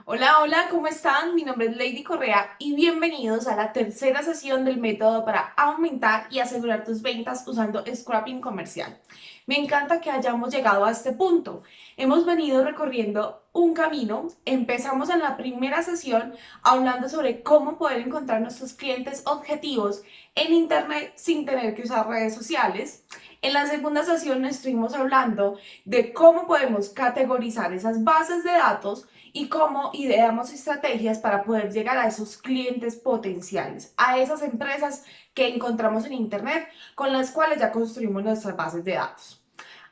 Hola, hola, ¿cómo están? Mi nombre es Lady Correa y bienvenidos a la tercera sesión del método para aumentar y asegurar tus ventas usando scrapping comercial. Me encanta que hayamos llegado a este punto. Hemos venido recorriendo un camino. Empezamos en la primera sesión hablando sobre cómo poder encontrar nuestros clientes objetivos en Internet sin tener que usar redes sociales. En la segunda sesión estuvimos hablando de cómo podemos categorizar esas bases de datos y cómo ideamos estrategias para poder llegar a esos clientes potenciales, a esas empresas que encontramos en Internet con las cuales ya construimos nuestras bases de datos.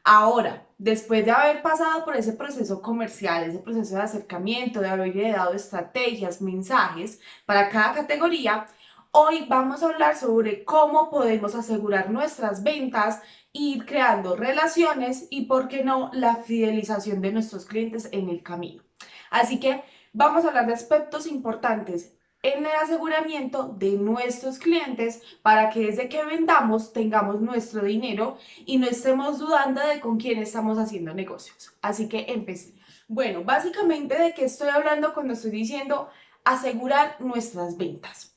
Ahora, después de haber pasado por ese proceso comercial, ese proceso de acercamiento, de haber ideado estrategias, mensajes para cada categoría, hoy vamos a hablar sobre cómo podemos asegurar nuestras ventas, ir creando relaciones y, por qué no, la fidelización de nuestros clientes en el camino. Así que vamos a hablar de aspectos importantes en el aseguramiento de nuestros clientes para que desde que vendamos tengamos nuestro dinero y no estemos dudando de con quién estamos haciendo negocios. Así que empecé. Bueno, básicamente, ¿de qué estoy hablando cuando estoy diciendo asegurar nuestras ventas?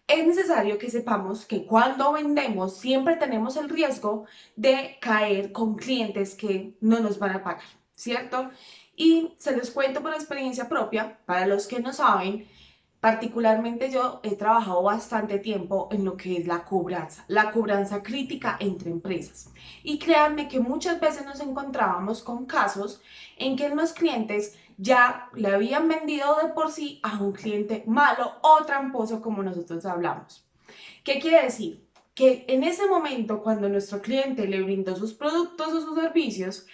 Es necesario que sepamos que cuando vendemos siempre tenemos el riesgo de caer con clientes que no nos van a pagar, ¿cierto? Y se los cuento por experiencia propia, para los que no saben. Particularmente yo he trabajado bastante tiempo en lo que es la cobranza crítica entre empresas. Y créanme que muchas veces nos encontrábamos con casos en que los clientes ya le habían vendido de por sí a un cliente malo o tramposo, como nosotros hablamos. ¿Qué quiere decir? Que en ese momento, cuando nuestro cliente le brindó sus productos o sus servicios,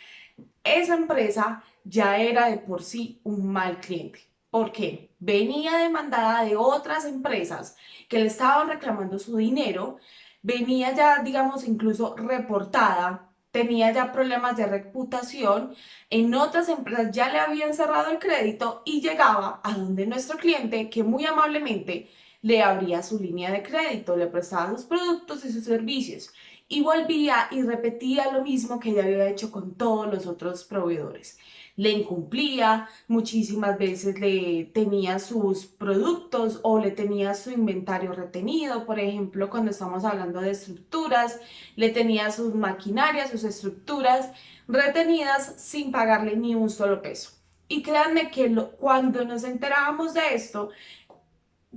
esa empresa ya era de por sí un mal cliente. ¿Por qué? Venía demandada de otras empresas que le estaban reclamando su dinero, venía ya, digamos, incluso reportada, tenía ya problemas de reputación, en otras empresas ya le habían cerrado el crédito y llegaba a donde nuestro cliente, que muy amablemente le abría su línea de crédito, le prestaba sus productos y sus servicios y volvía y repetía lo mismo que ya había hecho con todos los otros proveedores. Le incumplía, muchísimas veces le tenía sus productos o le tenía su inventario retenido, por ejemplo, cuando estamos hablando de estructuras, le tenía sus maquinarias, sus estructuras retenidas sin pagarle ni un solo peso. Y créanme que cuando nos enterábamos de esto,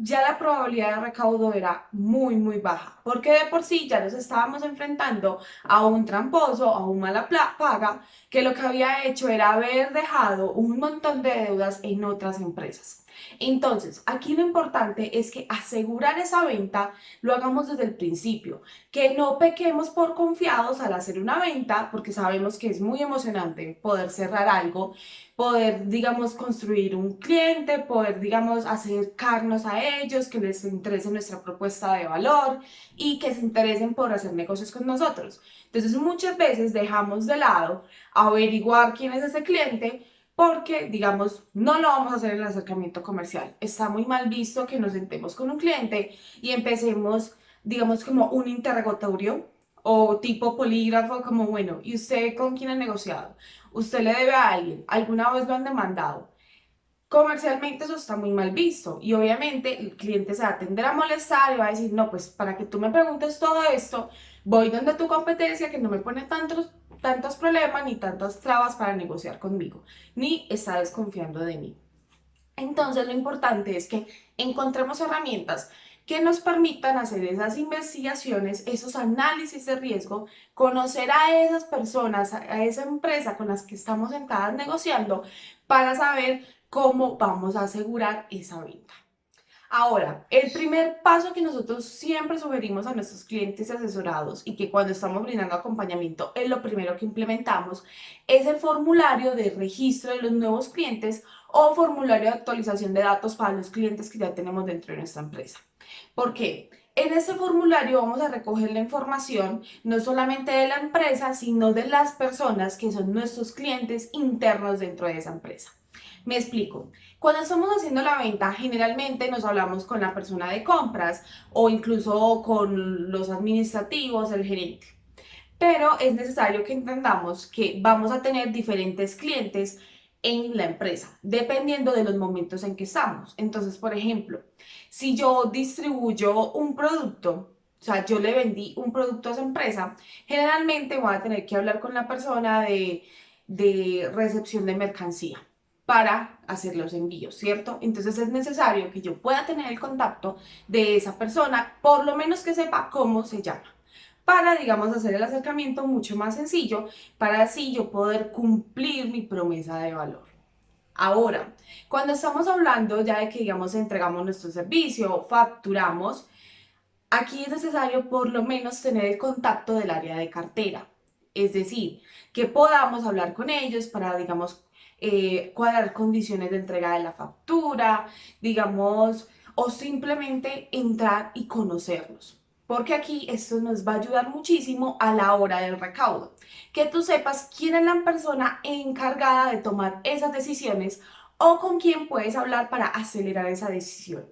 ya la probabilidad de recaudo era muy, muy baja, porque de por sí ya nos estábamos enfrentando a un tramposo, a un mala paga, que lo que había hecho era haber dejado un montón de deudas en otras empresas. Entonces, aquí lo importante es que asegurar esa venta lo hagamos desde el principio, que no pequemos por confiados al hacer una venta, porque sabemos que es muy emocionante poder cerrar algo, poder, digamos, construir un cliente, poder, digamos, acercarnos a ellos, que les interese nuestra propuesta de valor y que se interesen por hacer negocios con nosotros. Entonces, muchas veces dejamos de lado averiguar quién es ese cliente porque, digamos, no lo vamos a hacer en el acercamiento comercial. Está muy mal visto que nos sentemos con un cliente y empecemos, digamos, como un interrogatorio o tipo polígrafo, como, bueno, ¿y usted con quién ha negociado? ¿Usted le debe a alguien? ¿Alguna vez lo han demandado? Comercialmente eso está muy mal visto y obviamente el cliente se va a tender a molestar y va a decir, no, pues para que tú me preguntes todo esto, voy donde tu competencia que no me pone tantos problemas ni tantas trabas para negociar conmigo, ni está desconfiando de mí. Entonces, lo importante es que encontremos herramientas que nos permitan hacer esas investigaciones, esos análisis de riesgo, conocer a esas personas, a esa empresa con las que estamos sentadas negociando para saber cómo vamos a asegurar esa venta. Ahora, el primer paso que nosotros siempre sugerimos a nuestros clientes asesorados y que cuando estamos brindando acompañamiento es lo primero que implementamos es el formulario de registro de los nuevos clientes o formulario de actualización de datos para los clientes que ya tenemos dentro de nuestra empresa. ¿Por qué? En este formulario vamos a recoger la información no solamente de la empresa, sino de las personas que son nuestros clientes internos dentro de esa empresa. Me explico. Cuando estamos haciendo la venta, generalmente nos hablamos con la persona de compras o incluso con los administrativos, el gerente. Pero es necesario que entendamos que vamos a tener diferentes clientes en la empresa, dependiendo de los momentos en que estamos. Entonces, por ejemplo, si yo distribuyo un producto, o sea, yo le vendí un producto a esa empresa, generalmente voy a tener que hablar con la persona de recepción de mercancía para hacer los envíos, ¿cierto? Entonces es necesario que yo pueda tener el contacto de esa persona, por lo menos que sepa cómo se llama, para, digamos, hacer el acercamiento mucho más sencillo, para así yo poder cumplir mi promesa de valor. Ahora, cuando estamos hablando ya de que, digamos, entregamos nuestro servicio, facturamos, aquí es necesario por lo menos tener el contacto del área de cartera. Es decir, que podamos hablar con ellos para, digamos, cuadrar condiciones de entrega de la factura, digamos, o simplemente entrar y conocerlos. Porque aquí esto nos va a ayudar muchísimo a la hora del recaudo. Que tú sepas quién es la persona encargada de tomar esas decisiones o con quién puedes hablar para acelerar esa decisión.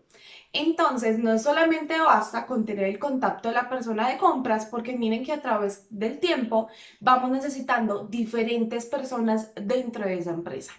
Entonces, no solamente basta con tener el contacto de la persona de compras, porque miren que a través del tiempo vamos necesitando diferentes personas dentro de esa empresa.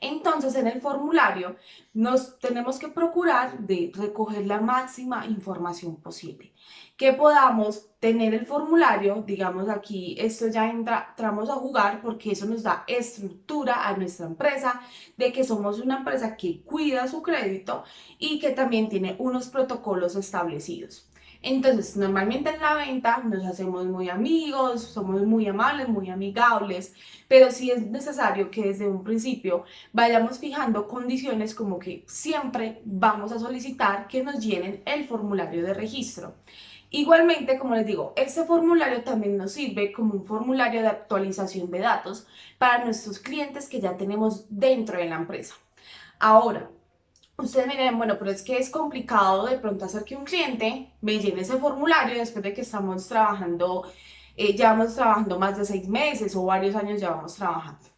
Entonces, en el formulario nos tenemos que procurar de recoger la máxima información posible. Que podamos tener el formulario, digamos aquí, esto ya entramos a jugar porque eso nos da estructura a nuestra empresa, de que somos una empresa que cuida su crédito y que también tiene unos protocolos establecidos. Entonces, normalmente en la venta nos hacemos muy amigos, somos muy amables, muy amigables, pero sí es necesario que desde un principio vayamos fijando condiciones como que siempre vamos a solicitar que nos llenen el formulario de registro. Igualmente, como les digo, este formulario también nos sirve como un formulario de actualización de datos para nuestros clientes que ya tenemos dentro de la empresa. Ahora, ustedes me dirán, bueno, pero es que es complicado de pronto hacer que un cliente me llene ese formulario después de que estamos trabajando, llevamos trabajando más de 6 meses o varios años llevamos trabajando.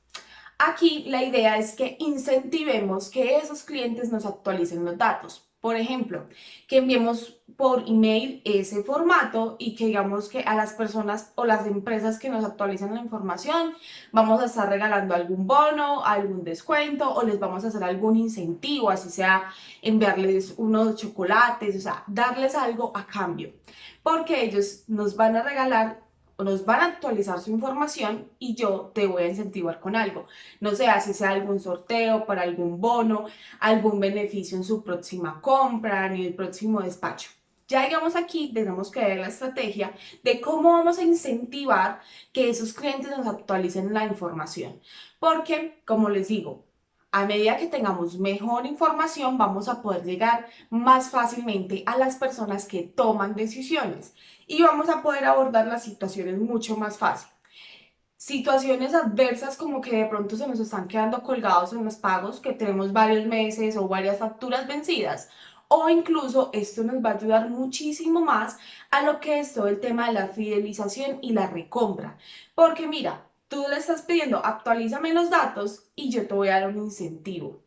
Aquí la idea es que incentivemos que esos clientes nos actualicen los datos. Por ejemplo, que enviemos por email ese formato y que digamos que a las personas o las empresas que nos actualicen la información vamos a estar regalando algún bono, algún descuento o les vamos a hacer algún incentivo, así sea enviarles unos chocolates, o sea, darles algo a cambio, porque ellos nos van a regalar o nos van a actualizar su información y yo te voy a incentivar con algo. No sé, así sea algún sorteo para algún bono, algún beneficio en su próxima compra, en el próximo despacho. Ya digamos aquí tenemos que ver la estrategia de cómo vamos a incentivar que esos clientes nos actualicen la información. Porque, como les digo, a medida que tengamos mejor información, vamos a poder llegar más fácilmente a las personas que toman decisiones y vamos a poder abordar las situaciones mucho más fácil. Situaciones adversas como que de pronto se nos están quedando colgados en los pagos, que tenemos varios meses o varias facturas vencidas, o incluso esto nos va a ayudar muchísimo más a lo que es todo el tema de la fidelización y la recompra. Porque mira, tú le estás pidiendo actualízame los datos y yo te voy a dar un incentivo.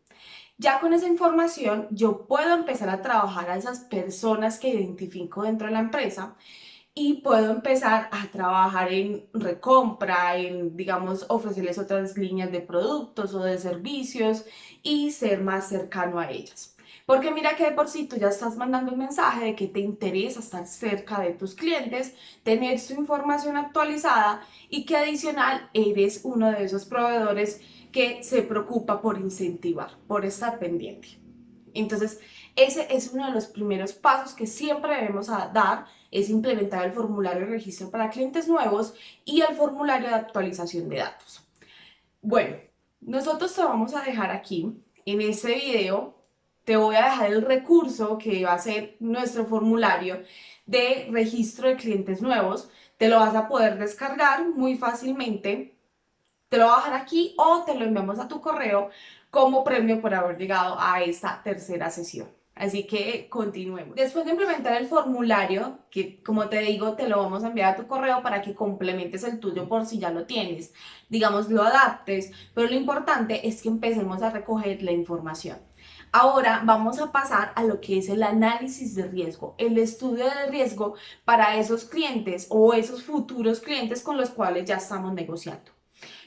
Ya con esa información yo puedo empezar a trabajar a esas personas que identifico dentro de la empresa y puedo empezar a trabajar en recompra, en, digamos, ofrecerles otras líneas de productos o de servicios y ser más cercano a ellas. Porque mira que de por sí tú ya estás mandando un mensaje de que te interesa estar cerca de tus clientes, tener su información actualizada y que adicional eres uno de esos proveedores que se preocupa por incentivar, por estar pendiente. Entonces, ese es uno de los primeros pasos que siempre debemos dar, es implementar el formulario de registro para clientes nuevos y el formulario de actualización de datos. Bueno, nosotros te vamos a dejar aquí, en este video, te voy a dejar el recurso que va a ser nuestro formulario de registro de clientes nuevos. Te lo vas a poder descargar muy fácilmente, te lo voy a dejar aquí o te lo enviamos a tu correo como premio por haber llegado a esta tercera sesión. Así que continuemos. Después de implementar el formulario, que como te digo, te lo vamos a enviar a tu correo para que complementes el tuyo por si ya lo tienes, digamos, lo adaptes, pero lo importante es que empecemos a recoger la información. Ahora vamos a pasar a lo que es el análisis de riesgo, el estudio de riesgo para esos clientes o esos futuros clientes con los cuales ya estamos negociando.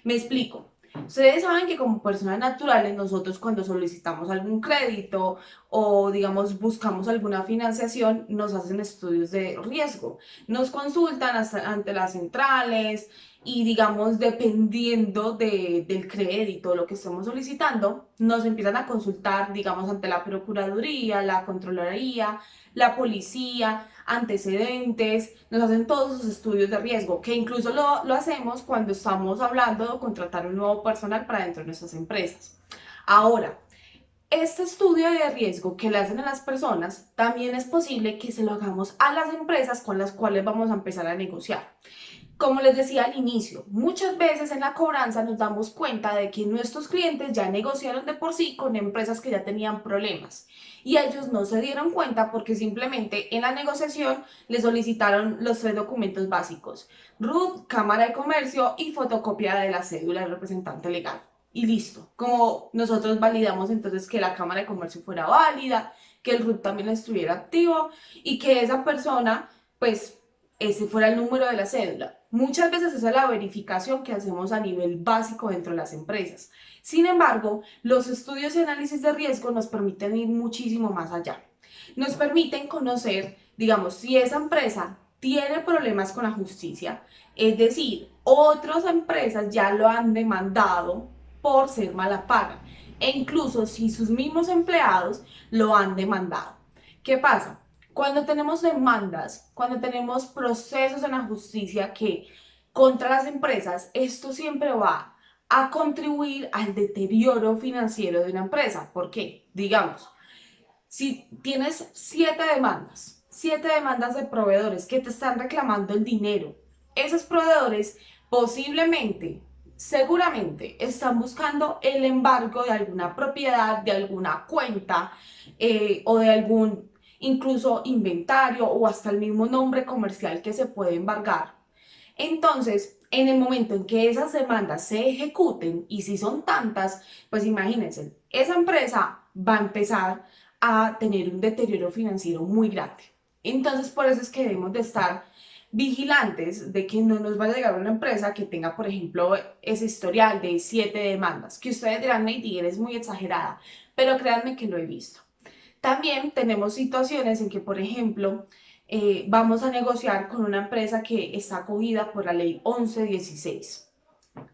Me explico. Ustedes saben que como personas naturales nosotros cuando solicitamos algún crédito o digamos buscamos alguna financiación nos hacen estudios de riesgo, nos consultan ante las centrales y digamos dependiendo del crédito, lo que estemos solicitando, nos empiezan a consultar digamos ante la Procuraduría, la Contraloría, la Policía, antecedentes, nos hacen todos esos estudios de riesgo, que incluso lo hacemos cuando estamos hablando de contratar un nuevo personal para dentro de nuestras empresas. Ahora, este estudio de riesgo que le hacen a las personas, también es posible que se lo hagamos a las empresas con las cuales vamos a empezar a negociar. Como les decía al inicio, muchas veces en la cobranza nos damos cuenta de que nuestros clientes ya negociaron de por sí con empresas que ya tenían problemas y ellos no se dieron cuenta porque simplemente en la negociación les solicitaron los tres documentos básicos: RUT, Cámara de Comercio y fotocopia de la cédula del representante legal. Y listo, como nosotros validamos entonces que la Cámara de Comercio fuera válida, que el RUT también estuviera activo y que esa persona pues ese fuera el número de la cédula. Muchas veces esa es la verificación que hacemos a nivel básico dentro de las empresas. Sin embargo, los estudios y análisis de riesgo nos permiten ir muchísimo más allá. Nos permiten conocer, digamos, si esa empresa tiene problemas con la justicia, es decir, otras empresas ya lo han demandado por ser mala paga, e incluso si sus mismos empleados lo han demandado. ¿Qué pasa? Cuando tenemos demandas, cuando tenemos procesos en la justicia que contra las empresas, esto siempre va a contribuir al deterioro financiero de una empresa. ¿Por qué? Digamos, si tienes siete demandas de proveedores que te están reclamando el dinero, esos proveedores posiblemente, seguramente, están buscando el embargo de alguna propiedad, de alguna cuenta o de algún incluso inventario o hasta el mismo nombre comercial que se puede embargar. Entonces, en el momento en que esas demandas se ejecuten, y si son tantas, pues imagínense, esa empresa va a empezar a tener un deterioro financiero muy grande. Entonces, por eso es que debemos de estar vigilantes de que no nos vaya a llegar una empresa que tenga, por ejemplo, ese historial de 7 demandas, que ustedes dirán, Lady, eres muy exagerada, pero créanme que lo he visto. También tenemos situaciones en que, por ejemplo, vamos a negociar con una empresa que está acogida por la ley 1116.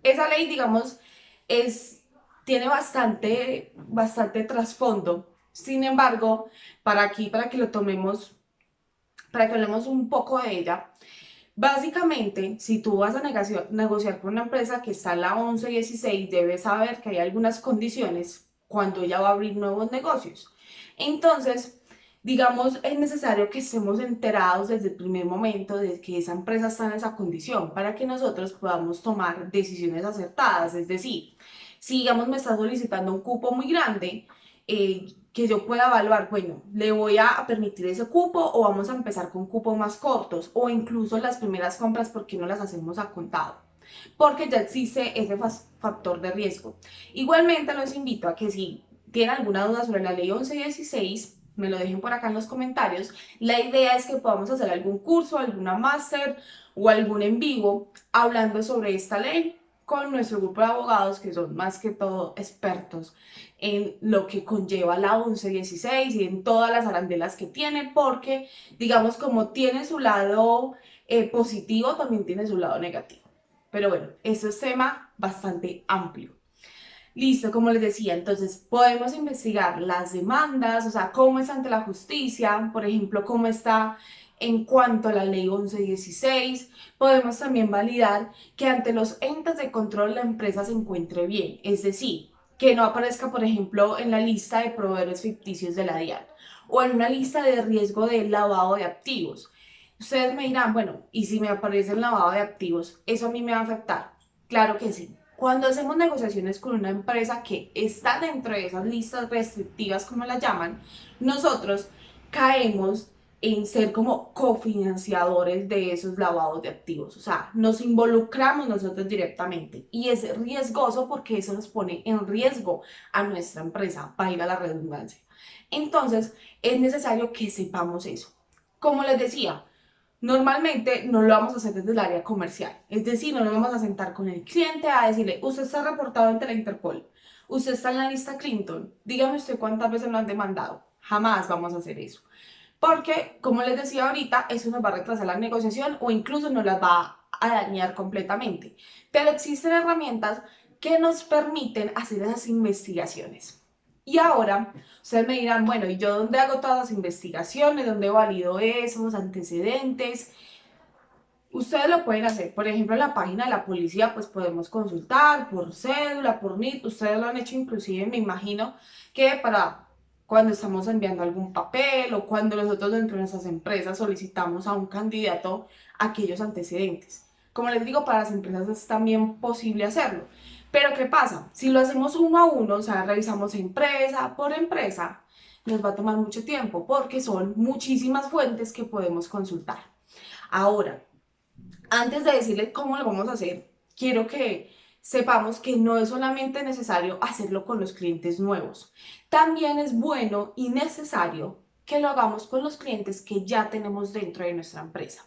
Esa ley, digamos, es, tiene bastante trasfondo. Sin embargo, para que lo tomemos, para que hablemos un poco de ella, básicamente, si tú vas a negociar con una empresa que está en la 1116, debes saber que hay algunas condiciones cuando ella va a abrir nuevos negocios. Entonces, digamos, es necesario que estemos enterados desde el primer momento de que esa empresa está en esa condición para que nosotros podamos tomar decisiones acertadas. Es decir, si digamos me está solicitando un cupo muy grande, que yo pueda evaluar, bueno, le voy a permitir ese cupo o vamos a empezar con cupos más cortos o incluso las primeras compras, ¿por qué no las hacemos a contado? Porque ya existe ese factor de riesgo. Igualmente los invito a que si tienen alguna duda sobre la ley 1116, me lo dejen por acá en los comentarios. La idea es que podamos hacer algún curso, alguna máster o algún en vivo hablando sobre esta ley con nuestro grupo de abogados que son más que todo expertos en lo que conlleva la 1116 y en todas las arandelas que tiene, porque digamos como tiene su lado positivo, también tiene su lado negativo. Pero bueno, eso es tema bastante amplio. Listo, como les decía, entonces podemos investigar las demandas, o sea, cómo es ante la justicia, por ejemplo, cómo está en cuanto a la ley 1116. Podemos también validar que ante los entes de control la empresa se encuentre bien, es decir, que no aparezca, por ejemplo, en la lista de proveedores ficticios de la DIAN o en una lista de riesgo de lavado de activos. Ustedes me dirán, bueno, ¿y si me aparece el lavado de activos, eso a mí me va a afectar? Claro que sí. Cuando hacemos negociaciones con una empresa que está dentro de esas listas restrictivas, como las llaman, nosotros caemos en ser como cofinanciadores de esos lavados de activos. O sea, nos involucramos nosotros directamente y es riesgoso porque eso nos pone en riesgo a nuestra empresa, valga la redundancia. Entonces, es necesario que sepamos eso. Como les decía, Normalmente no lo vamos a hacer desde el área comercial, es decir, no nos vamos a sentar con el cliente a decirle, usted está reportado ante la Interpol, usted está en la lista Clinton, dígame usted cuántas veces lo han demandado. Jamás vamos a hacer eso. Porque, como les decía ahorita, eso nos va a retrasar la negociación o incluso nos las va a dañar completamente. Pero existen herramientas que nos permiten hacer esas investigaciones. Y ahora, ustedes me dirán, bueno, ¿y yo dónde hago todas las investigaciones? ¿Dónde valido esos antecedentes? Ustedes lo pueden hacer, por ejemplo, en la página de la policía, pues podemos consultar por cédula, por NIT, ustedes lo han hecho inclusive, me imagino, que para cuando estamos enviando algún papel o cuando nosotros dentro de nuestras empresas solicitamos a un candidato aquellos antecedentes. Como les digo, para las empresas es también posible hacerlo. Pero ¿qué pasa? Si lo hacemos uno a uno, o sea, revisamos empresa por empresa, nos va a tomar mucho tiempo porque son muchísimas fuentes que podemos consultar. Ahora, antes de decirles cómo lo vamos a hacer, quiero que sepamos que no es solamente necesario hacerlo con los clientes nuevos. También es bueno y necesario que lo hagamos con los clientes que ya tenemos dentro de nuestra empresa.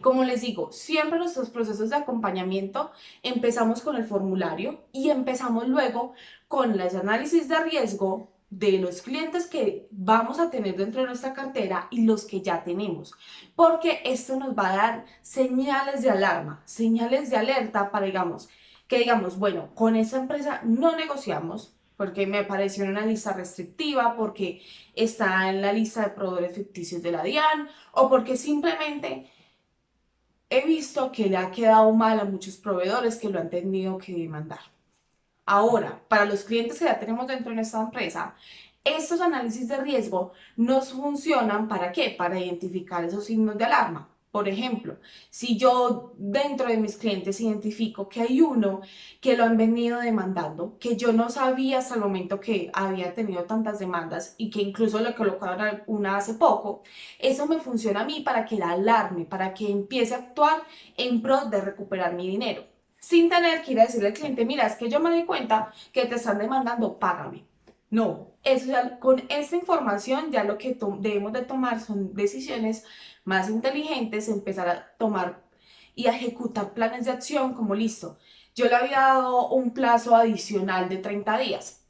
Como les digo, siempre nuestros procesos de acompañamiento empezamos con el formulario y empezamos luego con los análisis de riesgo de los clientes que vamos a tener dentro de nuestra cartera y los que ya tenemos, porque esto nos va a dar señales de alarma, señales de alerta para, digamos, que digamos, bueno, con esa empresa no negociamos porque me pareció en una lista restrictiva, porque está en la lista de proveedores ficticios de la DIAN o porque simplemente he visto que le ha quedado mal a muchos proveedores que lo han tenido que demandar. Ahora, para los clientes que ya tenemos dentro de nuestra empresa, estos análisis de riesgo nos funcionan ¿para qué? Para identificar esos signos de alarma. Por ejemplo, si yo dentro de mis clientes identifico que hay uno que lo han venido demandando, que yo no sabía hasta el momento que había tenido tantas demandas y que incluso le colocaron una hace poco, eso me funciona a mí para que la alarme, para que empiece a actuar en pro de recuperar mi dinero sin tener que ir a decirle al cliente, mira, es que yo me doy cuenta que te están demandando, págame. No, eso ya, con esta información ya lo que debemos de tomar son decisiones más inteligentes, empezar a tomar y a ejecutar planes de acción como listo. Yo le había dado un plazo adicional de 30 días.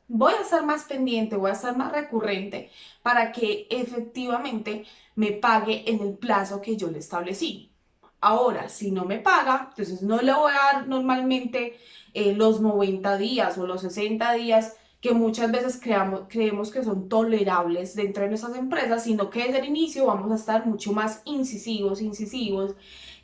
Voy a estar más pendiente, voy a estar más recurrente para que efectivamente me pague en el plazo que yo le establecí. Ahora, si no me paga, entonces no le voy a dar normalmente los 90 días o los 60 días que muchas veces creemos que son tolerables dentro de nuestras empresas, sino que desde el inicio vamos a estar mucho más incisivos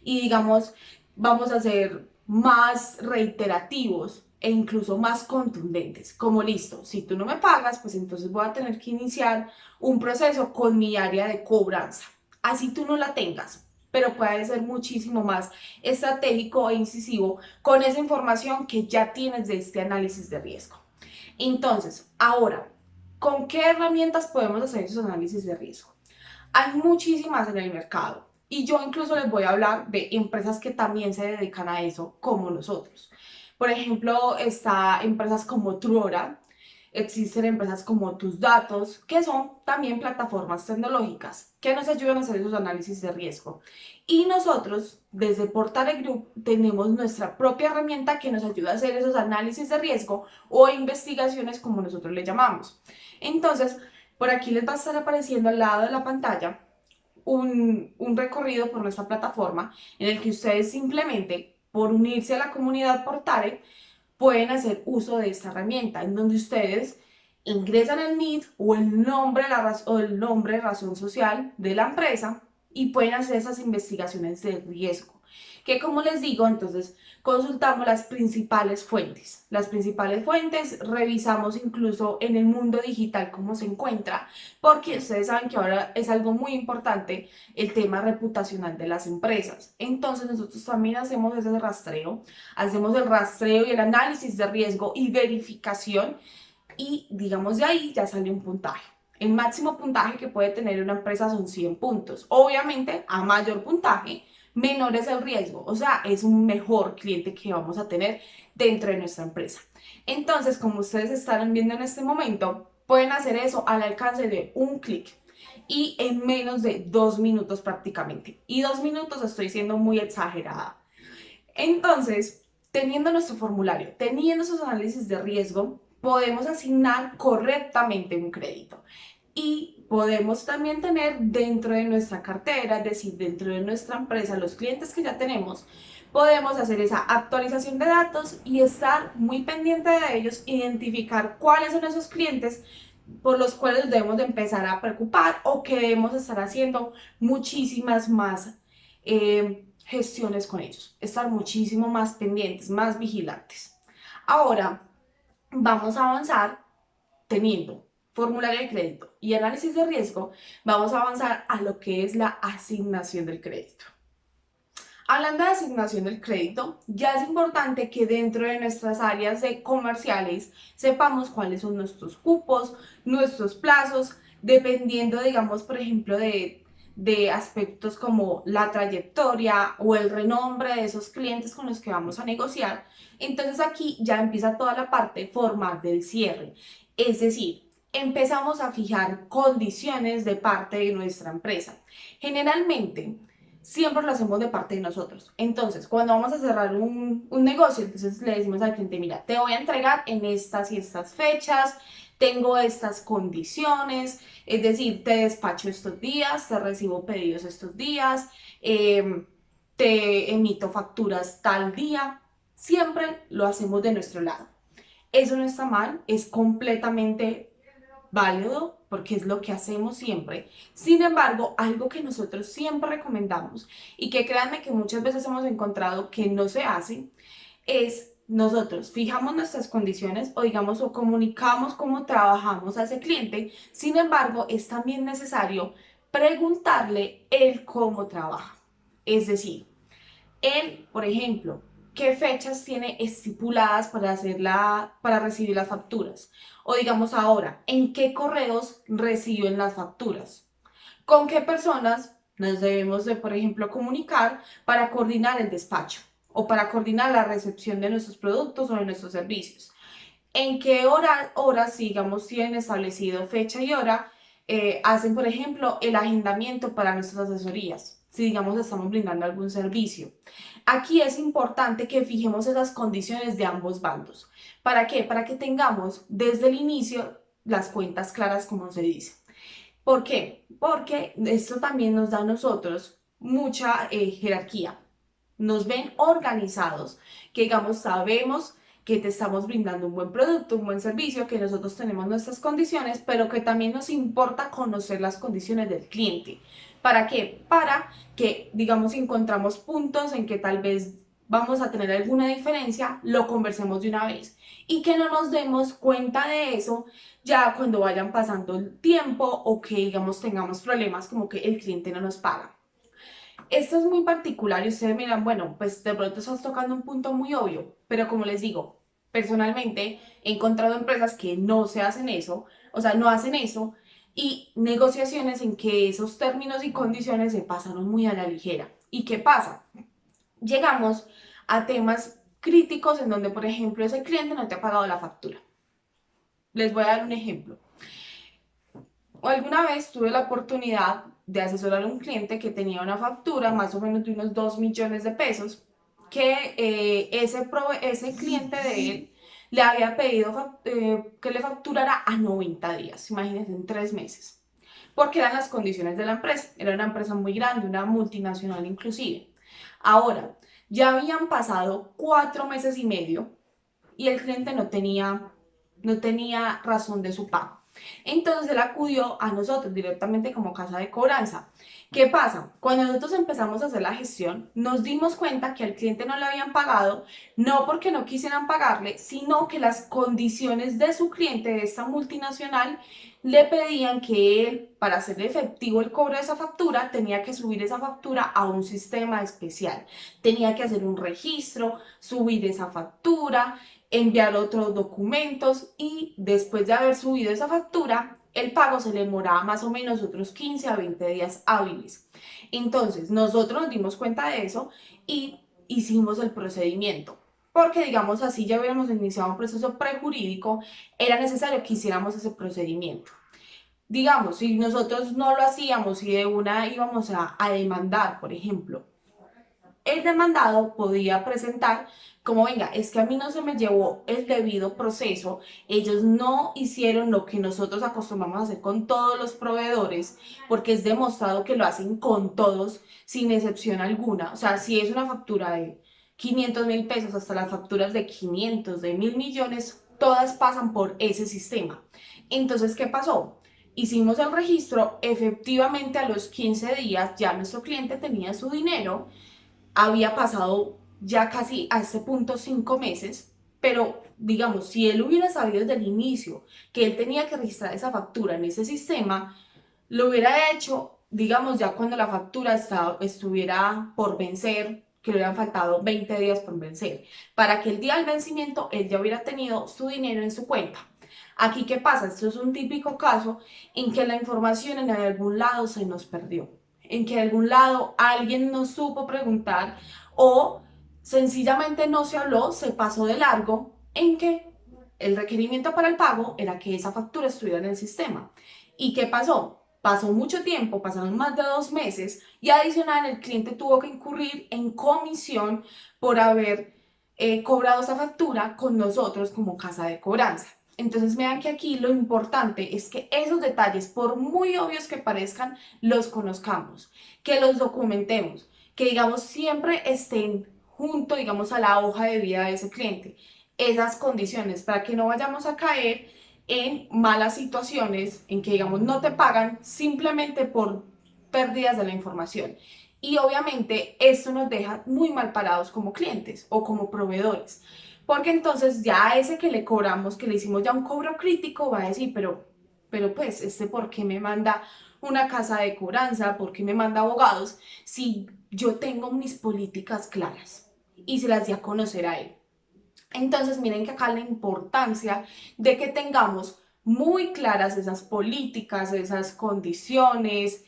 y digamos, vamos a ser más reiterativos e incluso más contundentes, como listo, si tú no me pagas, pues entonces voy a tener que iniciar un proceso con mi área de cobranza, así tú no la tengas, pero puede ser muchísimo más estratégico e incisivo con esa información que ya tienes de este análisis de riesgo. Entonces, ahora, ¿con qué herramientas podemos hacer esos análisis de riesgo? Hay muchísimas en el mercado y yo incluso les voy a hablar de empresas que también se dedican a eso como nosotros. Por ejemplo, está empresas como Truora, existen empresas como Tus Datos, que son también plataformas tecnológicas que nos ayudan a hacer esos análisis de riesgo. Y nosotros, desde Portale Group, tenemos nuestra propia herramienta que nos ayuda a hacer esos análisis de riesgo o investigaciones, como nosotros le llamamos. Entonces, por aquí les va a estar apareciendo al lado de la pantalla un recorrido por nuestra plataforma en el que ustedes simplemente, por unirse a la comunidad Portale, pueden hacer uso de esta herramienta, en donde ustedes ingresan el NID o el nombre, o el nombre, razón social de la empresa y pueden hacer esas investigaciones de riesgo. Que como les digo, entonces consultamos las principales fuentes. Las principales fuentes revisamos incluso en el mundo digital cómo se encuentra, porque ustedes saben que ahora es algo muy importante el tema reputacional de las empresas. Entonces nosotros también hacemos ese rastreo, hacemos el rastreo y el análisis de riesgo y verificación y digamos de ahí ya sale un puntaje. El máximo puntaje que puede tener una empresa son 100 puntos. Obviamente, a mayor puntaje, menor es el riesgo, o sea, es un mejor cliente que vamos a tener dentro de nuestra empresa. Entonces, como ustedes estarán viendo en este momento, pueden hacer eso al alcance de un clic. y en menos de 2 minutos prácticamente. Y 2 minutos estoy siendo muy exagerada. Entonces, teniendo nuestro formulario, teniendo esos análisis de riesgo, podemos asignar correctamente un crédito. Y podemos también tener dentro de nuestra cartera, es decir, dentro de nuestra empresa, los clientes que ya tenemos, podemos hacer esa actualización de datos y estar muy pendiente de ellos, identificar cuáles son esos clientes por los cuales debemos de empezar a preocupar o que debemos estar haciendo muchísimas más gestiones con ellos, estar muchísimo más pendientes, más vigilantes. Ahora vamos a avanzar teniendo formulario de crédito y análisis de riesgo, vamos a avanzar a lo que es la asignación del crédito. Hablando de asignación del crédito, ya es importante que dentro de nuestras áreas de comerciales sepamos cuáles son nuestros cupos, nuestros plazos, dependiendo, digamos, por ejemplo, de aspectos como la trayectoria o el renombre de esos clientes con los que vamos a negociar. Entonces aquí ya empieza toda la parte formal del cierre. Es decir, empezamos a fijar condiciones de parte de nuestra empresa. Generalmente, siempre lo hacemos de parte de nosotros. Entonces, cuando vamos a cerrar un negocio, entonces le decimos al cliente, mira, te voy a entregar en estas y estas fechas, tengo estas condiciones, es decir, te despacho estos días, te recibo pedidos estos días, te emito facturas tal día. Siempre lo hacemos de nuestro lado. Eso no está mal, es completamente válido porque es lo que hacemos siempre. Sin embargo, algo que nosotros siempre recomendamos y que créanme que muchas veces hemos encontrado que no se hace, es nosotros fijamos nuestras condiciones o digamos o comunicamos cómo trabajamos a ese cliente. Sin embargo, es también necesario preguntarle el cómo trabaja. Es decir, él, por ejemplo, qué fechas tiene estipuladas para recibir las facturas. O digamos ahora, en qué correos reciben las facturas. Con qué personas nos debemos de, por ejemplo, comunicar para coordinar el despacho o para coordinar la recepción de nuestros productos o de nuestros servicios. En qué horas, digamos, tienen establecido fecha y hora, hacen, por ejemplo, el agendamiento para nuestras asesorías, si, digamos, estamos brindando algún servicio. Aquí es importante que fijemos esas condiciones de ambos bandos. ¿Para qué? Para que tengamos desde el inicio las cuentas claras, como se dice. ¿Por qué? Porque esto también nos da a nosotros mucha jerarquía. Nos ven organizados, que digamos sabemos que te estamos brindando un buen producto, un buen servicio, que nosotros tenemos nuestras condiciones, pero que también nos importa conocer las condiciones del cliente. ¿Para qué? Para que, digamos, si encontramos puntos en que tal vez vamos a tener alguna diferencia, lo conversemos de una vez y que no nos demos cuenta de eso ya cuando vayan pasando el tiempo o que, digamos, tengamos problemas como que el cliente no nos paga. Esto es muy particular y ustedes miran, bueno, pues de pronto estás tocando un punto muy obvio, pero como les digo, personalmente he encontrado empresas que no se hacen eso, o sea, no hacen eso, y negociaciones en que esos términos y condiciones se pasaron muy a la ligera. ¿Y qué pasa? Llegamos a temas críticos en donde, por ejemplo, ese cliente no te ha pagado la factura. Les voy a dar un ejemplo. Alguna vez tuve la oportunidad de asesorar a un cliente que tenía una factura más o menos de unos 2 millones de pesos, que ese cliente de él le había pedido que le facturara a 90 días, imagínense, en 3 meses, porque eran las condiciones de la empresa. Era una empresa muy grande, una multinacional inclusive. Ahora, ya habían pasado 4 meses y medio y el cliente no tenía razón de su pago. Entonces él acudió a nosotros directamente como casa de cobranza. ¿Qué pasa? Cuando nosotros empezamos a hacer la gestión, nos dimos cuenta que al cliente no le habían pagado, no porque no quisieran pagarle, sino que las condiciones de su cliente, de esta multinacional, le pedían que él, para hacer efectivo el cobro de esa factura, tenía que subir esa factura a un sistema especial. Tenía que hacer un registro, subir esa factura, enviar otros documentos y después de haber subido esa factura, el pago se le demoraba más o menos otros 15 a 20 días hábiles. Entonces, nosotros nos dimos cuenta de eso y hicimos el procedimiento. Porque, digamos así, ya hubiéramos iniciado un proceso prejurídico, era necesario que hiciéramos ese procedimiento. digamos, si nosotros no lo hacíamos y de una íbamos a demandar, por ejemplo, el demandado podía presentar como, venga, es que a mí no se me llevó el debido proceso, ellos no hicieron lo que nosotros acostumbramos a hacer con todos los proveedores, porque es demostrado que lo hacen con todos, sin excepción alguna. O sea, si es una factura de 500.000 pesos hasta las facturas de 500, de 1.000 millones, todas pasan por ese sistema. Entonces, ¿qué pasó? Hicimos el registro, efectivamente a los 15 días ya nuestro cliente tenía su dinero, había pasado ya casi a este punto 5 meses, pero digamos, si él hubiera sabido desde el inicio que él tenía que registrar esa factura en ese sistema, lo hubiera hecho, digamos, ya cuando la factura estuviera por vencer, que le hubieran faltado 20 días por vencer, para que el día del vencimiento él ya hubiera tenido su dinero en su cuenta. Aquí, ¿qué pasa? Esto es un típico caso en que la información en algún lado se nos perdió, en que en algún lado alguien no supo preguntar o sencillamente no se habló, se pasó de largo en que el requerimiento para el pago era que esa factura estuviera en el sistema. ¿Y qué pasó? Pasó mucho tiempo, pasaron más de 2 meses y adicional el cliente tuvo que incurrir en comisión por haber cobrado esa factura con nosotros como casa de cobranza. Entonces vean que aquí lo importante es que esos detalles, por muy obvios que parezcan, los conozcamos, que los documentemos, que digamos siempre estén junto, digamos, a la hoja de vida de ese cliente, esas condiciones para que no vayamos a caer en malas situaciones en que, digamos, no te pagan simplemente por pérdidas de la información. Y obviamente esto nos deja muy mal parados como clientes o como proveedores, porque entonces ya a ese que le cobramos, que le hicimos ya un cobro crítico, va a decir, pero pues, ¿por qué me manda una casa de cobranza? ¿Por qué me manda abogados? Si yo tengo mis políticas claras y se las di a conocer a él. Entonces, miren que acá la importancia de que tengamos muy claras esas políticas, esas condiciones,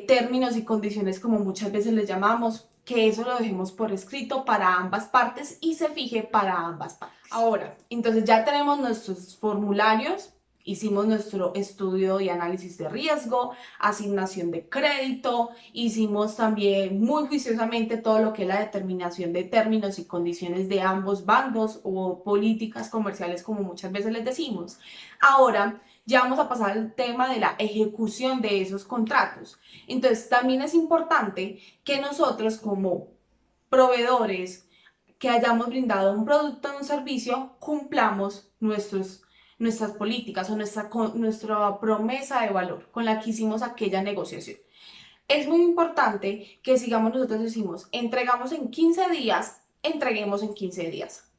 términos y condiciones como muchas veces les llamamos, que eso lo dejemos por escrito para ambas partes y se fije para ambas partes. Ahora, entonces ya tenemos nuestros formularios, hicimos nuestro estudio y análisis de riesgo, asignación de crédito, hicimos también muy juiciosamente todo lo que es la determinación de términos y condiciones de ambos bandos o políticas comerciales, como muchas veces les decimos. Ahora ya vamos a pasar al tema de la ejecución de esos contratos. Entonces, también es importante que nosotros como proveedores que hayamos brindado un producto o un servicio, cumplamos nuestras políticas o nuestra promesa de valor con la que hicimos aquella negociación. Es muy importante que sigamos, nosotros decimos, entregamos en 15 días, entreguemos en 15 días.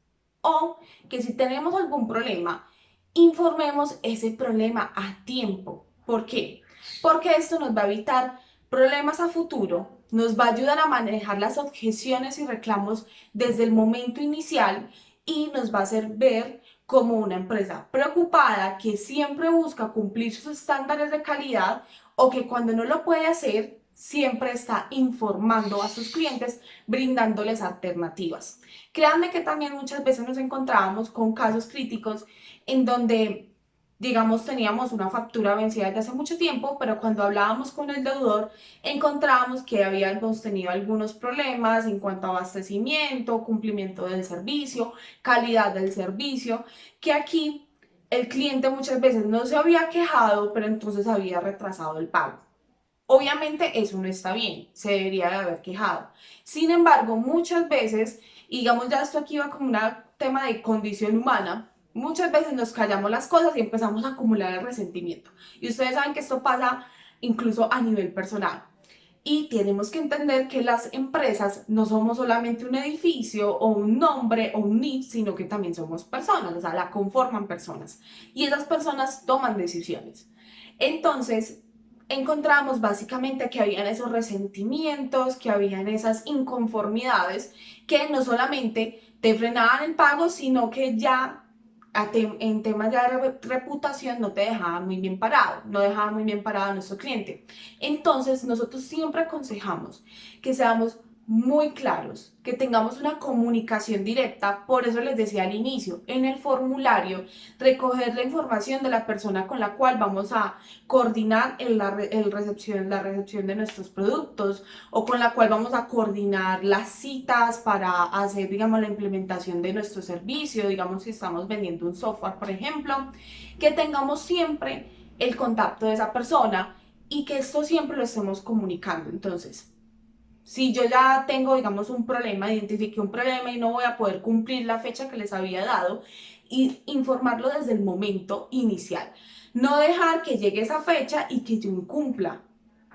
O que si tenemos algún problema, informemos ese problema a tiempo. ¿Por qué? Porque esto nos va a evitar problemas a futuro, nos va a ayudar a manejar las objeciones y reclamos desde el momento inicial y nos va a hacer ver como una empresa preocupada que siempre busca cumplir sus estándares de calidad o que cuando no lo puede hacer, siempre está informando a sus clientes, brindándoles alternativas. Créanme que también muchas veces nos encontrábamos con casos críticos en donde, digamos, teníamos una factura vencida desde hace mucho tiempo, pero cuando hablábamos con el deudor, encontrábamos que habíamos tenido algunos problemas en cuanto a abastecimiento, cumplimiento del servicio, calidad del servicio, que aquí el cliente muchas veces no se había quejado, pero entonces había retrasado el pago. Obviamente eso no está bien, se debería de haber quejado. Sin embargo, muchas veces, y digamos ya esto aquí va como un tema de condición humana, muchas veces nos callamos las cosas y empezamos a acumular el resentimiento. Y ustedes saben que esto pasa incluso a nivel personal. Y tenemos que entender que las empresas no somos solamente un edificio o un nombre o un NIF, sino que también somos personas, o sea, la conforman personas. Y esas personas toman decisiones. Entonces, encontramos básicamente que habían esos resentimientos, que habían esas inconformidades que no solamente te frenaban el pago, sino que ya en temas de reputación no te dejaban muy bien parado, no dejaban muy bien parado a nuestro cliente. Entonces, nosotros siempre aconsejamos que seamos muy claros, que tengamos una comunicación directa. Por eso les decía al inicio, en el formulario, recoger la información de la persona con la cual vamos a coordinar la recepción de nuestros productos, o con la cual vamos a coordinar las citas para hacer, digamos, la implementación de nuestro servicio, digamos, si estamos vendiendo un software, por ejemplo, que tengamos siempre el contacto de esa persona y que esto siempre lo estemos comunicando. Entonces, si yo ya tengo, digamos, un problema, identifiqué un problema y no voy a poder cumplir la fecha que les había dado, y informarlo desde el momento inicial. No dejar que llegue esa fecha y que yo incumpla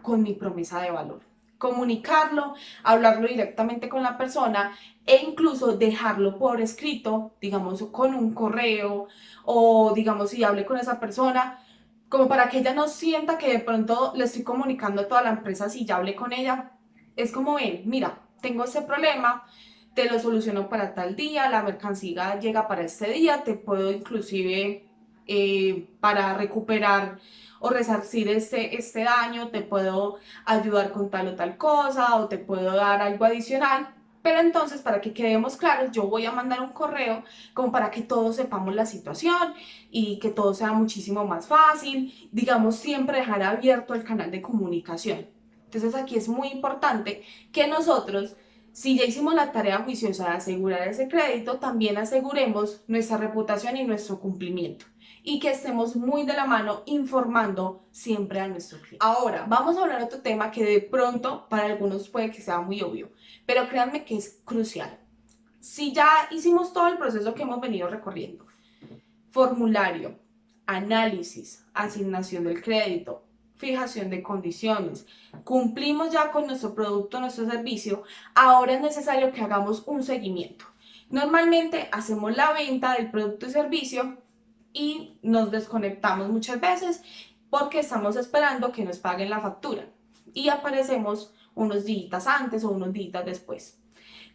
con mi promesa de valor. Comunicarlo, hablarlo directamente con la persona e incluso dejarlo por escrito, digamos, con un correo, o digamos, si hable con esa persona, como para que ella no sienta que de pronto le estoy comunicando a toda la empresa si ya hablé con ella. Es como, ven, mira, tengo este problema, te lo soluciono para tal día, la mercancía llega para este día, te puedo inclusive para recuperar o resarcir este daño, te puedo ayudar con tal o tal cosa, o te puedo dar algo adicional. Pero entonces, para que quedemos claros, yo voy a mandar un correo como para que todos sepamos la situación y que todo sea muchísimo más fácil. Digamos, siempre dejar abierto el canal de comunicación. Entonces aquí es muy importante que nosotros, si ya hicimos la tarea juiciosa de asegurar ese crédito, también aseguremos nuestra reputación y nuestro cumplimiento, y que estemos muy de la mano informando siempre a nuestro cliente. Ahora, vamos a hablar de otro tema que de pronto para algunos puede que sea muy obvio, pero créanme que es crucial. Si ya hicimos todo el proceso que hemos venido recorriendo, formulario, análisis, asignación del crédito, fijación de condiciones, cumplimos ya con nuestro producto, nuestro servicio, ahora es necesario que hagamos un seguimiento. Normalmente hacemos la venta del producto y servicio y nos desconectamos muchas veces porque estamos esperando que nos paguen la factura y aparecemos unos días antes o unos días después.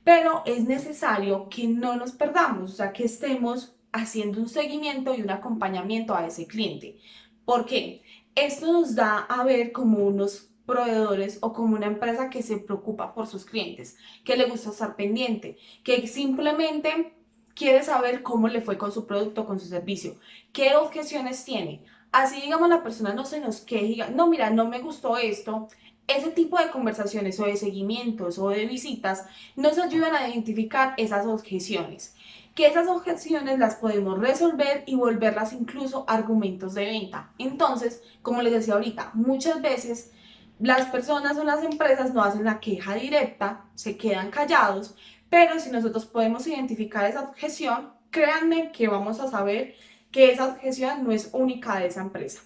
Pero es necesario que no nos perdamos, o sea, que estemos haciendo un seguimiento y un acompañamiento a ese cliente. ¿Por qué? Esto nos da a ver como unos proveedores o como una empresa que se preocupa por sus clientes, que le gusta estar pendiente, que simplemente quiere saber cómo le fue con su producto, con su servicio, qué objeciones tiene. Así, digamos, la persona no se nos queje y diga, no, mira, no me gustó esto. Ese tipo de conversaciones o de seguimientos o de visitas nos ayudan a identificar esas objeciones, que esas objeciones las podemos resolver y volverlas incluso argumentos de venta. Entonces, como les decía ahorita, muchas veces las personas o las empresas no hacen la queja directa, se quedan callados, pero si nosotros podemos identificar esa objeción, créanme que vamos a saber que esa objeción no es única de esa empresa,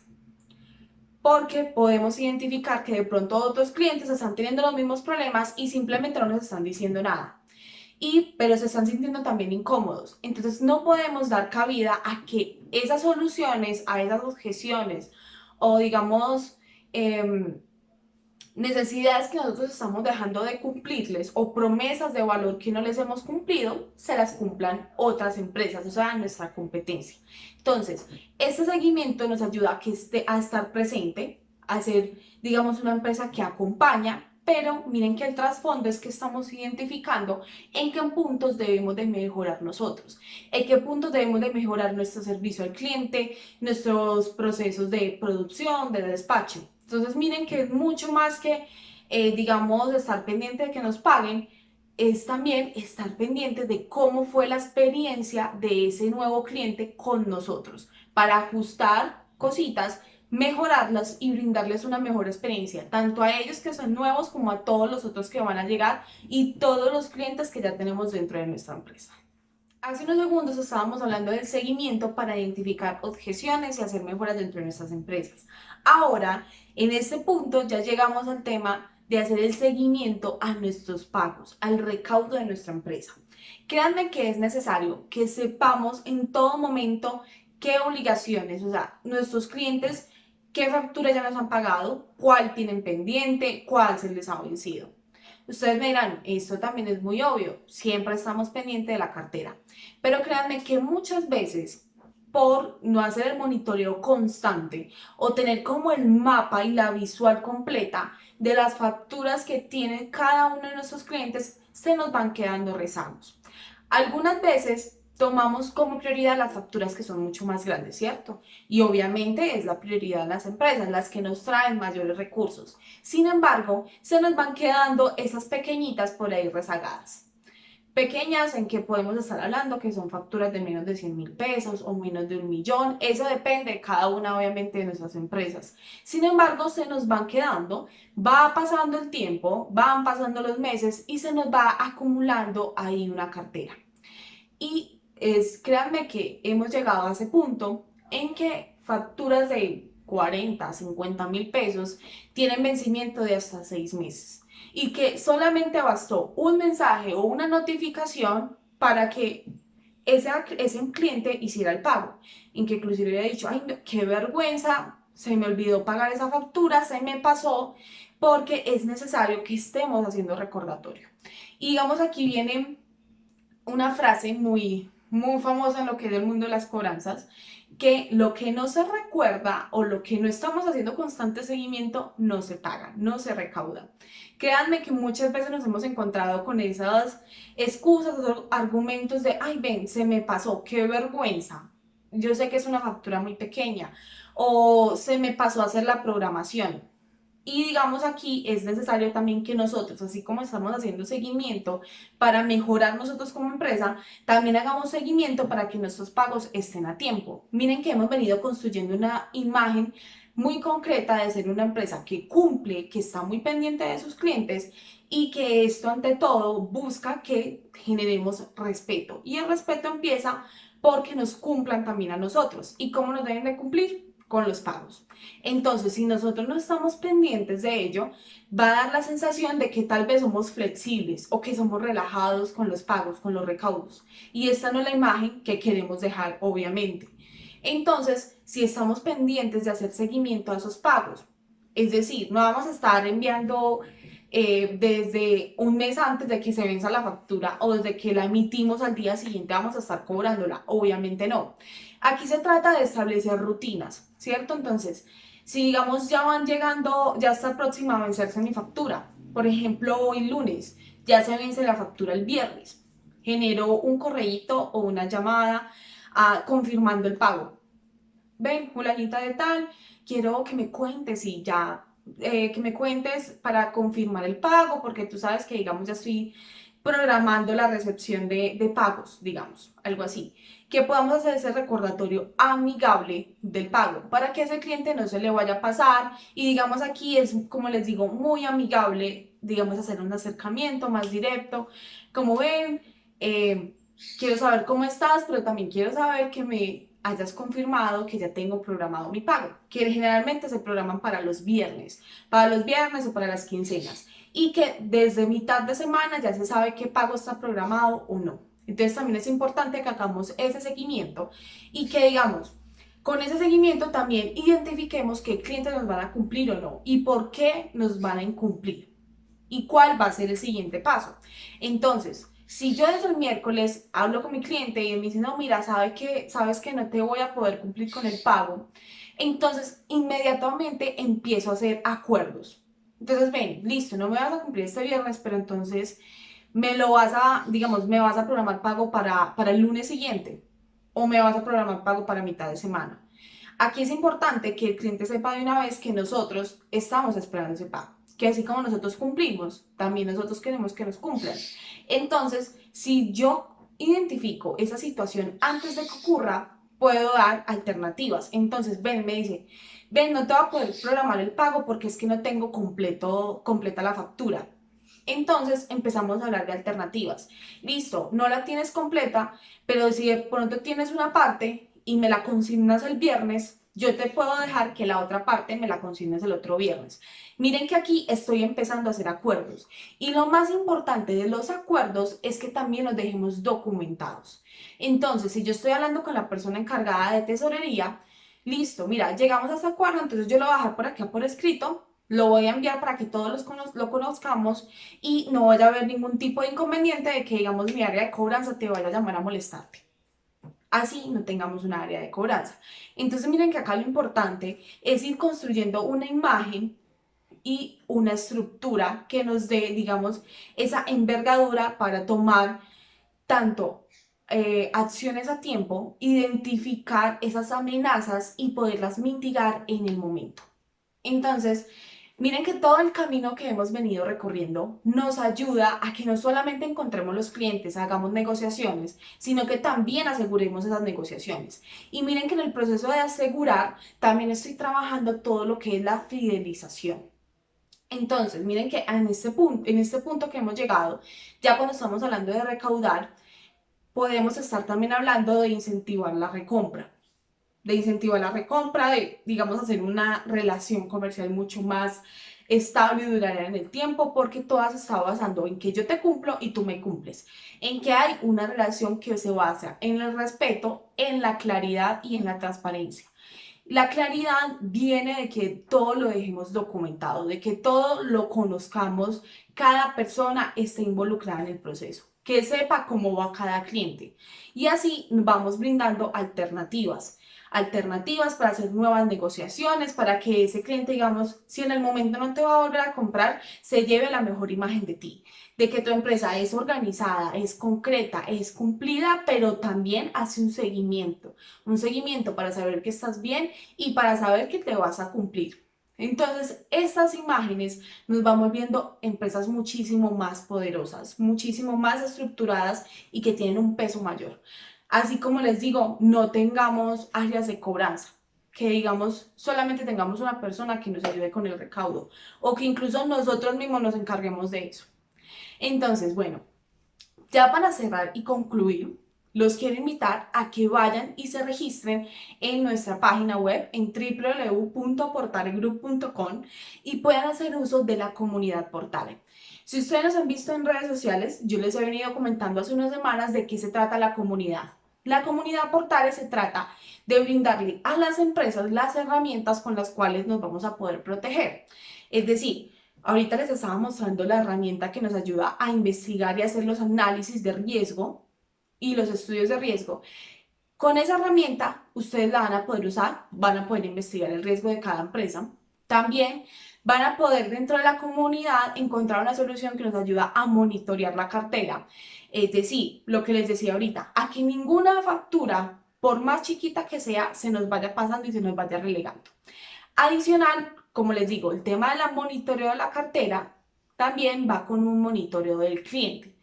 porque podemos identificar que de pronto otros clientes están teniendo los mismos problemas y simplemente no nos están diciendo nada. Pero se están sintiendo también incómodos. Entonces no podemos dar cabida a que esas soluciones, a esas objeciones o digamos necesidades que nosotros estamos dejando de cumplirles o promesas de valor que no les hemos cumplido, se las cumplan otras empresas, o sea, nuestra competencia. Entonces, este seguimiento nos ayuda a estar presente, a ser, digamos, una empresa que acompaña, pero miren que el trasfondo es que estamos identificando en qué puntos debemos de mejorar nosotros, en qué puntos debemos de mejorar nuestro servicio al cliente, nuestros procesos de producción, de despacho. Entonces miren que es mucho más que, digamos, estar pendiente de que nos paguen, es también estar pendiente de cómo fue la experiencia de ese nuevo cliente con nosotros, para ajustar cositas, mejorarlas y brindarles una mejor experiencia, tanto a ellos que son nuevos como a todos los otros que van a llegar y todos los clientes que ya tenemos dentro de nuestra empresa. Hace unos segundos estábamos hablando del seguimiento para identificar objeciones y hacer mejoras dentro de nuestras empresas. Ahora, en este punto ya llegamos al tema de hacer el seguimiento a nuestros pagos, al recaudo de nuestra empresa. Créanme que es necesario que sepamos en todo momento qué obligaciones, o sea, nuestros clientes, qué facturas ya nos han pagado, cuál tienen pendiente, cuál se les ha vencido. Ustedes me dirán, esto también es muy obvio, siempre estamos pendientes de la cartera, pero créanme que muchas veces por no hacer el monitoreo constante o tener como el mapa y la visual completa de las facturas que tiene cada uno de nuestros clientes, se nos van quedando rezagos. Algunas veces tomamos como prioridad las facturas que son mucho más grandes, ¿cierto? Y obviamente es la prioridad de las empresas, las que nos traen mayores recursos. Sin embargo, se nos van quedando esas pequeñitas por ahí rezagadas. Pequeñas en que podemos estar hablando que son facturas de menos de 100.000 pesos o menos de 1.000.000, eso depende de cada una obviamente de nuestras empresas. Sin embargo, se nos van quedando, va pasando el tiempo, van pasando los meses y se nos va acumulando ahí una cartera. Y créanme que hemos llegado a ese punto en que facturas de 40, 50.000 pesos tienen vencimiento de hasta 6 meses y que solamente bastó un mensaje o una notificación para que ese cliente hiciera el pago, en que inclusive hubiera dicho, ay, no, qué vergüenza, se me olvidó pagar esa factura, se me pasó, porque es necesario que estemos haciendo recordatorio. Y digamos, aquí viene una frase muy famosa en lo que es el mundo de las cobranzas, que lo que no se recuerda o lo que no estamos haciendo constante seguimiento no se paga, no se recauda. Créanme que muchas veces nos hemos encontrado con esas excusas, esos argumentos de, ay, ven, se me pasó, qué vergüenza. Yo sé que es una factura muy pequeña o se me pasó a hacer la programación. Y digamos aquí es necesario también que nosotros, así como estamos haciendo seguimiento para mejorar nosotros como empresa, también hagamos seguimiento para que nuestros pagos estén a tiempo. Miren que hemos venido construyendo una imagen muy concreta de ser una empresa que cumple, que está muy pendiente de sus clientes y que esto ante todo busca que generemos respeto. Y el respeto empieza porque nos cumplan también a nosotros. ¿Y cómo nos deben de cumplir? Con los pagos. Entonces, si nosotros no estamos pendientes de ello, va a dar la sensación de que tal vez somos flexibles o que somos relajados con los pagos, con los recaudos. Y esta no es la imagen que queremos dejar, obviamente. Entonces, si estamos pendientes de hacer seguimiento a esos pagos, es decir, no vamos a estar enviando desde un mes antes de que se venza la factura o desde que la emitimos al día siguiente vamos a estar cobrándola, obviamente no. Aquí se trata de establecer rutinas, ¿cierto? Entonces, si digamos ya van llegando, ya está próxima a vencerse mi factura, por ejemplo, hoy lunes, ya se vence la factura el viernes, genero un correíto o una llamada confirmando el pago. Ven, fulanita de tal, quiero que me cuentes y ya, que me cuentes para confirmar el pago, porque tú sabes que, digamos, ya estoy programando la recepción de pagos, digamos, algo así. Que podamos hacer ese recordatorio amigable del pago para que a ese cliente no se le vaya a pasar y digamos aquí es, como les digo, muy amigable, digamos, hacer un acercamiento más directo, como ven, quiero saber cómo estás, pero también quiero saber que me hayas confirmado que ya tengo programado mi pago, que generalmente se programan para los viernes o para las quincenas, y que desde mitad de semana ya se sabe qué pago está programado o no. Entonces también es importante que hagamos ese seguimiento y que digamos, con ese seguimiento también identifiquemos qué clientes nos van a cumplir o no y por qué nos van a incumplir y cuál va a ser el siguiente paso. Entonces, si yo desde el miércoles hablo con mi cliente y él me dice, no, mira, sabes que no te voy a poder cumplir con el pago, entonces inmediatamente empiezo a hacer acuerdos. Entonces, ven, listo, no me vas a cumplir este viernes, pero entonces me lo vas a, digamos, me vas a programar pago para el lunes siguiente o me vas a programar pago para mitad de semana. Aquí es importante que el cliente sepa de una vez que nosotros estamos esperando ese pago, que así como nosotros cumplimos, también nosotros queremos que nos cumplan. Entonces, si yo identifico esa situación antes de que ocurra, puedo dar alternativas. Entonces, ven, me dice, ven, no te voy a poder programar el pago porque es que no tengo completa la factura. Entonces empezamos a hablar de alternativas. Listo, no la tienes completa, pero si de pronto tienes una parte y me la consignas el viernes, yo te puedo dejar que la otra parte me la consignes el otro viernes. Miren que aquí estoy empezando a hacer acuerdos. Y lo más importante de los acuerdos es que también los dejemos documentados. Entonces, si yo estoy hablando con la persona encargada de tesorería, listo, mira, llegamos a ese acuerdo, entonces yo lo voy a dejar por acá por escrito, lo voy a enviar para que todos lo conozcamos y no vaya a haber ningún tipo de inconveniente de que, digamos, mi área de cobranza te vaya a llamar a molestarte. así no tengamos un área de cobranza. Entonces miren que acá lo importante es ir construyendo una imagen y una estructura que nos dé, digamos, esa envergadura para tomar tanto acciones a tiempo, identificar esas amenazas y poderlas mitigar en el momento. Entonces, miren que todo el camino que hemos venido recorriendo nos ayuda a que no solamente encontremos los clientes, hagamos negociaciones, sino que también aseguremos esas negociaciones. Y miren que en el proceso de asegurar también estoy trabajando todo lo que es la fidelización. Entonces, miren que en este punto que hemos llegado, ya cuando estamos hablando de recaudar, podemos estar también hablando de incentivar la recompra, de, digamos, hacer una relación comercial mucho más estable y duradera en el tiempo, porque todas se está basando en que yo te cumplo y tú me cumples, en que hay una relación que se basa en el respeto, en la claridad y en la transparencia. La claridad viene de que todo lo dejemos documentado, de que todo lo conozcamos, cada persona esté involucrada en el proceso, que sepa cómo va cada cliente. Y así vamos brindando alternativas para hacer nuevas negociaciones, para que ese cliente, digamos, si en el momento no te va a volver a comprar, se lleve la mejor imagen de ti, de que tu empresa es organizada, es concreta, es cumplida, pero también hace un seguimiento para saber que estás bien y para saber que te vas a cumplir. Entonces, estas imágenes nos van volviendo empresas muchísimo más poderosas, muchísimo más estructuradas y que tienen un peso mayor. Así como les digo, no tengamos áreas de cobranza, que digamos solamente tengamos una persona que nos ayude con el recaudo o que incluso nosotros mismos nos encarguemos de eso. Entonces, bueno, ya para cerrar y concluir, los quiero invitar a que vayan y se registren en nuestra página web en www.portalegroup.com y puedan hacer uso de la comunidad Portale. Si ustedes nos han visto en redes sociales, yo les he venido comentando hace unas semanas de qué se trata la comunidad. La comunidad Portale se trata de brindarle a las empresas las herramientas con las cuales nos vamos a poder proteger. Es decir, ahorita les estaba mostrando la herramienta que nos ayuda a investigar y hacer los análisis de riesgo y los estudios de riesgo. Con esa herramienta, ustedes la van a poder usar, van a poder investigar el riesgo de cada empresa. También van a poder dentro de la comunidad encontrar una solución que nos ayuda a monitorear la cartera. Es decir, lo que les decía ahorita, a que ninguna factura, por más chiquita que sea, se nos vaya pasando y se nos vaya relegando. Adicional, como les digo, el tema de la monitoreo de la cartera también va con un monitoreo del cliente.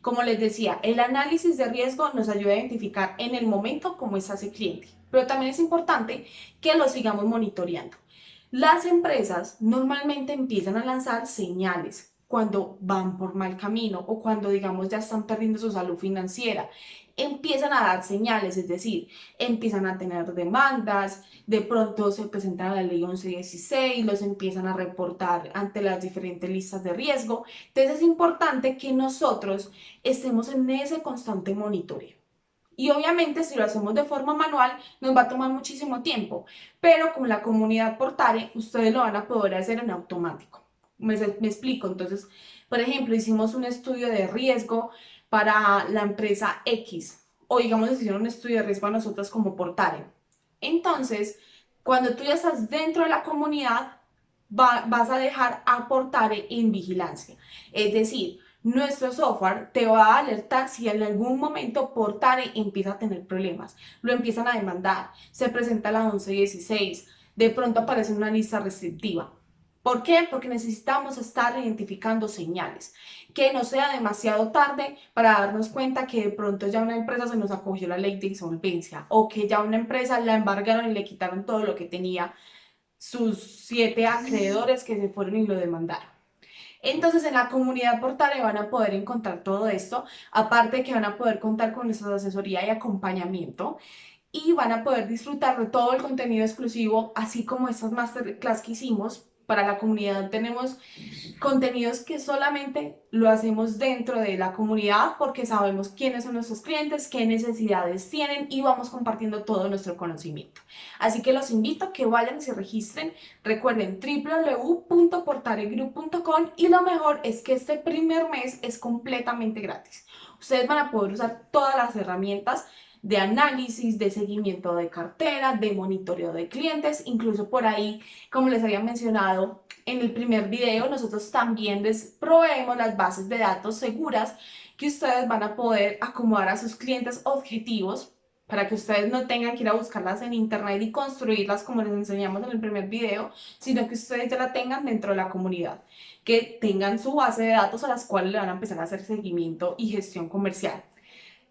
Como les decía, el análisis de riesgo nos ayuda a identificar en el momento cómo está ese cliente, pero también es importante que lo sigamos monitoreando. Las empresas normalmente empiezan a lanzar señales cuando van por mal camino o cuando, digamos, ya están perdiendo su salud financiera. Empiezan a dar señales, es decir, empiezan a tener demandas, de pronto se presentan a la ley 1116, los empiezan a reportar ante las diferentes listas de riesgo. Entonces es importante que nosotros estemos en ese constante monitoreo. Y obviamente si lo hacemos de forma manual nos va a tomar muchísimo tiempo, pero con la comunidad Portale ustedes lo van a poder hacer en automático. Me explico, entonces, por ejemplo, hicimos un estudio de riesgo para la empresa X o digamos hicieron un estudio de riesgo a nosotros como Portale. Entonces, cuando tú ya estás dentro de la comunidad, vas a dejar a Portale en vigilancia. Es decir, nuestro software te va a alertar si en algún momento Portale empieza a tener problemas, lo empiezan a demandar, se presenta la 1116, de pronto aparece una lista restrictiva. ¿Por qué? Porque necesitamos estar identificando señales, que no sea demasiado tarde para darnos cuenta que de pronto ya una empresa se nos acogió la ley de insolvencia o que ya una empresa la embargaron y le quitaron todo lo que tenía sus 7 acreedores que se fueron y lo demandaron. Entonces en la comunidad Portale van a poder encontrar todo esto, aparte que van a poder contar con nuestra asesoría y acompañamiento y van a poder disfrutar de todo el contenido exclusivo, así como estas masterclass que hicimos. Para la comunidad tenemos contenidos que solamente lo hacemos dentro de la comunidad porque sabemos quiénes son nuestros clientes, qué necesidades tienen y vamos compartiendo todo nuestro conocimiento. Así que los invito a que vayan y se registren. Recuerden www.portalegroup.com y lo mejor es que este primer mes es completamente gratis. Ustedes van a poder usar todas las herramientas de análisis, de seguimiento de cartera, de monitoreo de clientes, incluso por ahí, como les había mencionado en el primer video, nosotros también les proveemos las bases de datos seguras que ustedes van a poder acomodar a sus clientes objetivos para que ustedes no tengan que ir a buscarlas en internet y construirlas como les enseñamos en el primer video, sino que ustedes ya la tengan dentro de la comunidad, que tengan su base de datos a las cuales le van a empezar a hacer seguimiento y gestión comercial.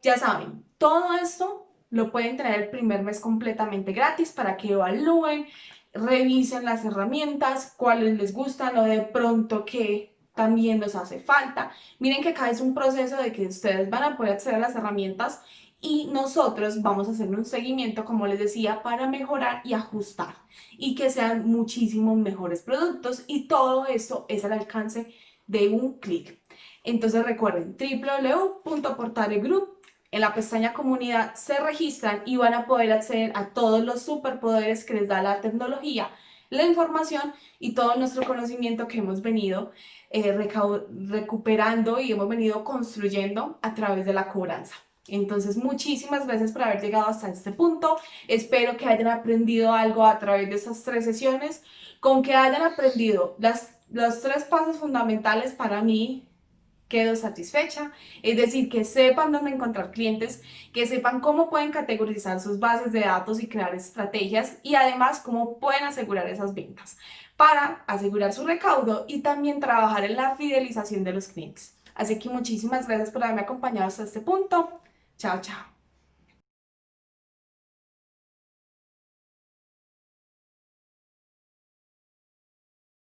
Ya saben, todo esto lo pueden tener el primer mes completamente gratis para que evalúen, revisen las herramientas, cuáles les gustan o de pronto que también nos hace falta. Miren que acá es un proceso de que ustedes van a poder acceder a las herramientas y nosotros vamos a hacer un seguimiento, como les decía, para mejorar y ajustar y que sean muchísimos mejores productos, y todo esto es al alcance de un clic. Entonces recuerden, www.portalegroup, en la pestaña comunidad se registran y van a poder acceder a todos los superpoderes que les da la tecnología, la información y todo nuestro conocimiento que hemos venido recuperando y hemos venido construyendo a través de la cobranza. Entonces, muchísimas gracias por haber llegado hasta este punto. Espero que hayan aprendido algo a través de estas 3 sesiones. Con que hayan aprendido los 3 pasos fundamentales, para mí quedo satisfecha. Es decir, que sepan dónde encontrar clientes, que sepan cómo pueden categorizar sus bases de datos y crear estrategias, y además cómo pueden asegurar esas ventas para asegurar su recaudo y también trabajar en la fidelización de los clientes. Así que muchísimas gracias por haberme acompañado hasta este punto. Chao, chao.